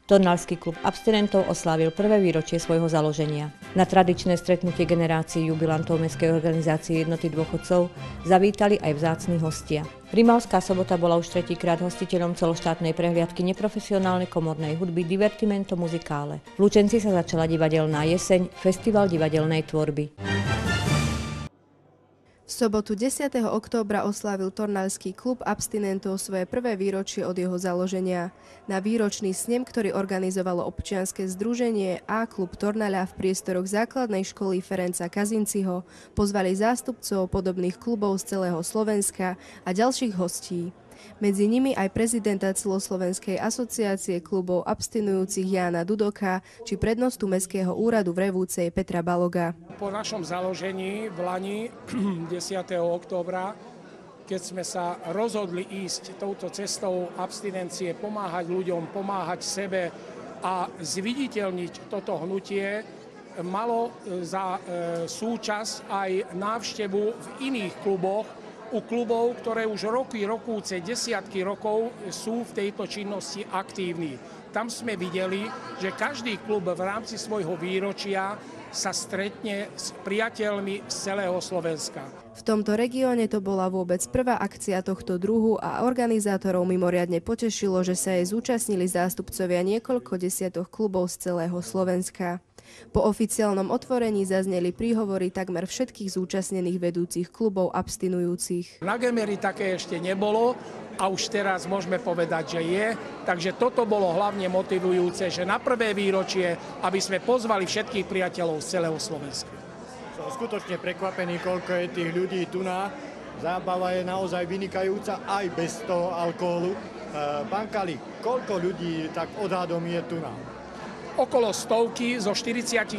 Tornalský klub abstinentov oslávil prvé výročie svojho založenia. Na tradičné stretnutie generácií jubilantov Mestskej organizácie Jednoty dôchodcov zavítali aj vzácni hostia. Rimavská Sobota bola už tretíkrát hostiteľom celoštátnej prehliadky neprofesionálnej komornej hudby Divertimento Musicale. V Lučenci sa začala divadelná jeseň, festival divadelnej tvorby. V sobotu 10. októbra oslávil Tornalský klub abstinentov svoje prvé výročie od jeho založenia. Na výročný snem, ktorý organizovalo občianske združenie A klub Tornaľa v priestoroch základnej školy Ferenca Kazinciho, pozvali zástupcov podobných klubov z celého Slovenska a ďalších hostí. Medzi nimi aj prezidenta Celoslovenskej asociácie klubov abstinujúcich Jána Dudoka či prednostu Mestského úradu v Revúcej Petra Baloga. Po našom založení v lani 10. októbra, keď sme sa rozhodli ísť touto cestou abstinencie, pomáhať ľuďom, pomáhať sebe a zviditeľniť toto hnutie, malo za súčasť aj návštevu v iných kluboch, u klubov, ktoré už rokúce desiatky rokov sú v tejto činnosti aktívni. Tam sme videli, že každý klub v rámci svojho výročia sa stretne s priateľmi z celého Slovenska. V tomto regióne to bola vôbec prvá akcia tohto druhu a organizátorov mimoriadne potešilo, že sa jej zúčastnili zástupcovia niekoľko desiatok klubov z celého Slovenska. Po oficiálnom otvorení zazneli príhovory takmer všetkých zúčastnených vedúcich klubov abstinujúcich. Na Gemeri také ešte nebolo a už teraz môžeme povedať, že je. Takže toto bolo hlavne motivujúce, že na prvé výročie, aby sme pozvali všetkých priateľov z celého Slovenska. Som skutočne prekvapený, koľko je tých ľudí tu na. Zábava je naozaj vynikajúca aj bez toho alkoholu. Pán Kali, koľko ľudí tak odhadom je tu na? Okolo 100 zo 47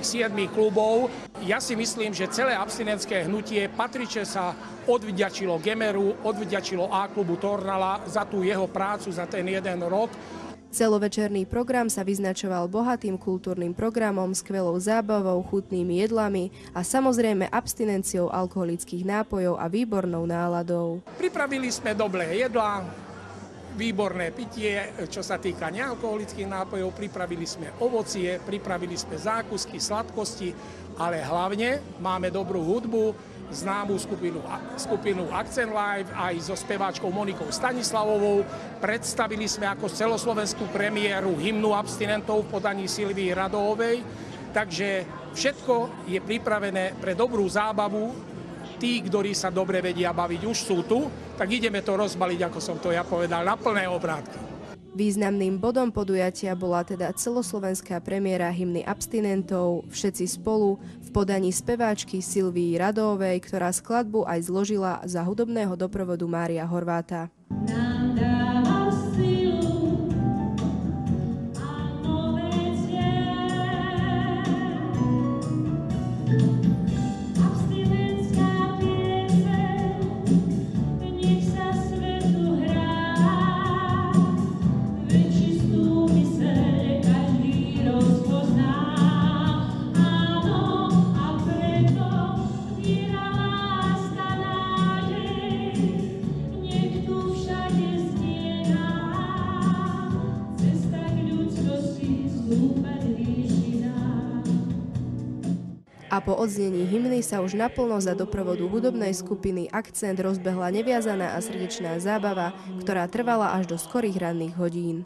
klubov. Ja si myslím, že celé abstinentské hnutie patrične sa odvďačilo Gemeru, odvďačilo A klubu Tornala za tú jeho prácu za ten jeden rok. Celovečerný program sa vyznačoval bohatým kultúrnym programom, skvelou zábavou, chutnými jedlami a samozrejme abstinenciou alkoholických nápojov a výbornou náladou. Pripravili sme dobré jedlá, výborné pitie, čo sa týka nealkoholických nápojov, pripravili sme ovocie, pripravili sme zákusky, sladkosti, ale hlavne máme dobrú hudbu, známú skupinu Accent Live aj so speváčkou Monikou Stanislavovou. Predstavili sme ako celoslovenskú premiéru hymnu abstinentov v podaní Silvii Radovej, takže všetko je pripravené pre dobrú zábavu. Tí, ktorí sa dobre vedia baviť, už sú tu, tak ideme to rozbaliť, ako som to ja povedal, na plné obrátky. Významným bodom podujatia bola teda celoslovenská premiéra hymny abstinentov Všetci spolu v podaní speváčky Silvii Radovej, ktorá skladbu aj zložila za hudobného doprovodu Mária Horváta. A po odznení hymny sa už naplno za doprovodu hudobnej skupiny Akcent rozbehla neviazaná a srdečná zábava, ktorá trvala až do skorých ranných hodín.